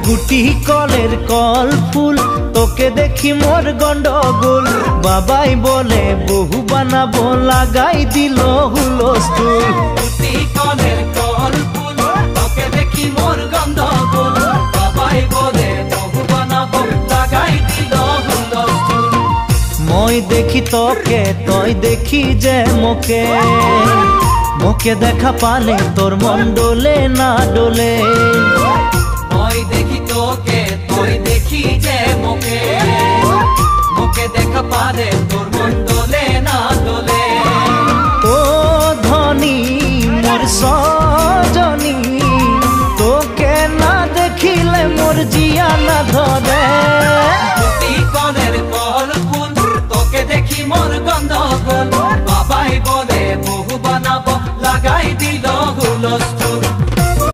গুটি কলের কল ফুল তোকে দেখি মোর গন্ডগোল বাবাই বলে বহু বানাবো লাগাই দিল হুলস্থুল গুটি কলের কল ফুল তোকে দেখি মোর গন্ডগোল বাবাই বলে বহু বানাবো লাগাই দিল হুলস্থুল মই দেখি তোকে তই দেখি যে মোকে মোকে দেখা পালে তোর মন ডোলে না ডোলে মই দেখি তোকে তুই দেখি যে মোকে মোকে দেখা পারে তোর মন